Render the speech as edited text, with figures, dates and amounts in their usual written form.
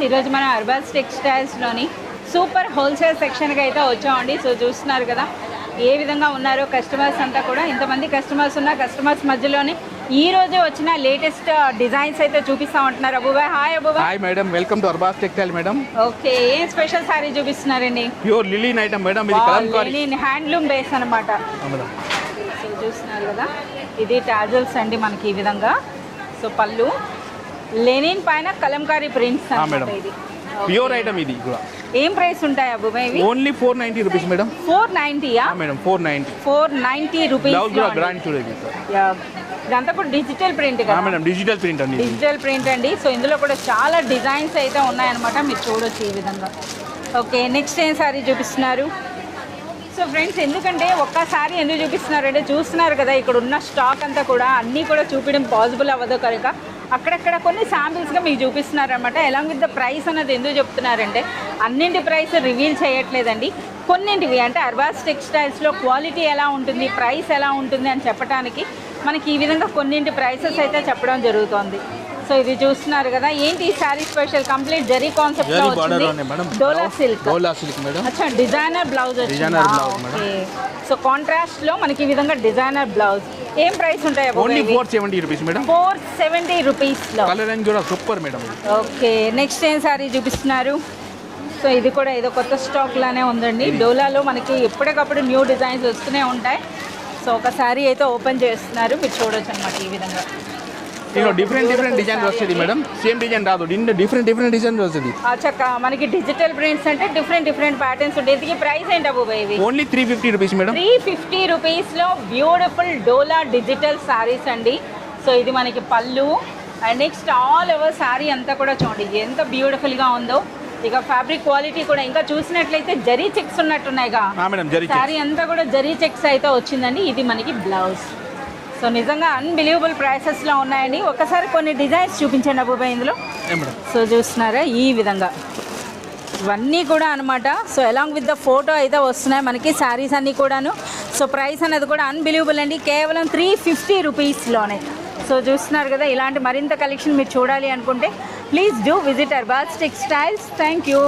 ఈరోజు మనం Arbaz టెక్స్టైల్స్లోని super wholesale సెక్షన్కి అయితే వచ్చామండి. సో చూస్తున్నారు కదా ఏ విధంగా ఉన్నారో కస్టమర్స్ అంతా కూడా. ఇంతమంది కస్టమర్స్ ఉన్న కస్టమర్స్ మధ్యలోనే ఈ రోజు వచ్చిన లేటెస్ట్ డిజైన్స్ అయితే చూపిస్తా ఉంటున్నారు. Abubhai hi. Abubhai hi madam, welcome to Arbaz textile madam. Okay, ఏం స్పెషల్ సారీ చూపిస్తున్నారండి? ప్యూర్ లిలిన్ ఐటమ్ మేడం, ఇది కలంకారీ లిలిన్ హ్యాండ్లూమ్ బేస్ అన్నమాట. సో చూస్తున్నారు కదా ఇది టాజల్స్ అండి మనకి ఈ విధంగా. సో పళ్ళు లెనిన్ పైన కలంకారీ ప్రింట్స్ అన్నమాట. ఇది ప్యూర్ ఐటమ్. ఇది కూడా ఏం ప్రైస్ ఉంటాయి అబూబాయ్? Only 490 rupees madam. 490యా మేడం? 490 రూపీస్. బ్లౌజ్ కూడా గ్రాండ్ చూడండి సార్. ఇదంతా కూడా డిజిటల్ ప్రింట్ కదా మేడం? డిజిటల్ ప్రింట్ అండి. డిజిటల్ ప్రింట్ అండి. సో ఇందులో కూడా చాలా డిజైన్స్ అయితే ఉన్నాయన్నమాట, మీరు చూడొచ్చు ఈ విధంగా. ఓకే, నెక్స్ట్ ఏం సారీ చూపిస్తున్నారు? సో ఫ్రెండ్స్, ఎందుకంటే ఒక్కసారి ఎందుకు చూపిస్తున్నారంటే చూస్తున్నారు కదా ఇక్కడ ఉన్న స్టాక్ అంతా కూడా అన్నీ కూడా చూపించడం పాసిబుల్ అవ్వదు కనుక అక్కడక్కడ కొన్ని శాంపిల్స్గా మీకు చూపిస్తున్నారనమాట. ఎలాంగ్ విత్ ద ప్రైస్ అన్నది ఎందుకు చెప్తున్నారంటే అన్నింటి ప్రైస్ రివీల్ చేయట్లేదండి. కొన్నింటివి అంటే అర్బాస్ టెక్స్టైల్స్లో క్వాలిటీ ఎలా ఉంటుంది, ప్రైస్ ఎలా ఉంటుంది అని చెప్పడానికి మనకి ఈ విధంగా కొన్నింటి ప్రైసెస్ అయితే చెప్పడం జరుగుతుంది. సో ఇది చూస్తున్నారు కదా, ఏంటి ఈ sari special complete zari concept లో వచ్చింది. డోలా సిల్క్ మేడం. అచ్చా, డిజైనర్ బ్లౌజ్ వచ్చింది. ఓకే, సో కాంట్రాస్ట్ లో మనకి ఈ విధంగా డిజైనర్ బ్లౌజ్. ఏం ప్రైస్ ఉంటాయి? Only 470 rupees madam. 470 రూపీస్ లో. కలర్ రేంజ్ కూడా సూపర్ మేడం. ఓకే, నెక్స్ట్ ఏం శారీ చూపిస్తున్నారు? సో ఇది కూడా ఏదో కొత్త స్టాక్ లానే ఉందండి. డోలాలో మనకి ఎప్పటికప్పుడు న్యూ డిజైన్స్ వస్తూనే ఉంటాయి. సో ఒక శారీ అయితే ఓపెన్ చేస్తున్నారు, మీరు చూడొచ్చు అనమాట ఈ విధంగా. డిఫరెంట్ డిజైన్ వస్తుంది మేడం, సేమ్ డిజైన్ రాదు, డిఫరెంట్ డిజైన్ వస్తుంది. చక్క మనకి డిజిటల్ ప్రింట్స్ అంటే డిఫరెంట్ ప్యాటర్న్స్ ఉంటాయి. దీనికి ప్రైస్ ఏంటి అబూబాయ్? ఇవి ఓన్లీ 350 రూపీస్ మేడం. 350 రూపీస్లో బ్యూటిఫుల్ డోలా డిజిటల్ శారీస్ అండి. సో ఇది మనకి పళ్ళు and next all over sari అంతా కూడా చూడండి ఎంత బ్యూటిఫుల్గా ఉందో. ఇక ఫ్యాబ్రిక్ క్వాలిటీ కూడా ఇంకా చూసినట్లయితే జరీ చెక్స్ ఉన్నట్టున్నాయిగా. శారీ అంతా కూడా జరీ చెక్స్ అయితే వచ్చిందండి. ఇది మనకి బ్లౌజ్. సో నిజంగా అన్బిలీవబుల్ ప్రైసెస్లో ఉన్నాయండి. ఒకసారి కొన్ని డిజైన్స్ చూపించండి అబూబాయ్ ఇందులో. సో చూస్తున్నారా ఈ విధంగా ఇవన్నీ కూడా అనమాట. So along with the photo అయితే వస్తున్నాయి మనకి శారీస్ అన్నీ కూడాను. సో ప్రైస్ అనేది కూడా అన్బిలీవబుల్ అండి, కేవలం 350 రూపీస్లోనే. సో చూస్తున్నారు కదా, ఇలాంటి మరింత కలెక్షన్ మీరు చూడాలి అనుకుంటే please do visit Arbaz textiles. Thank you.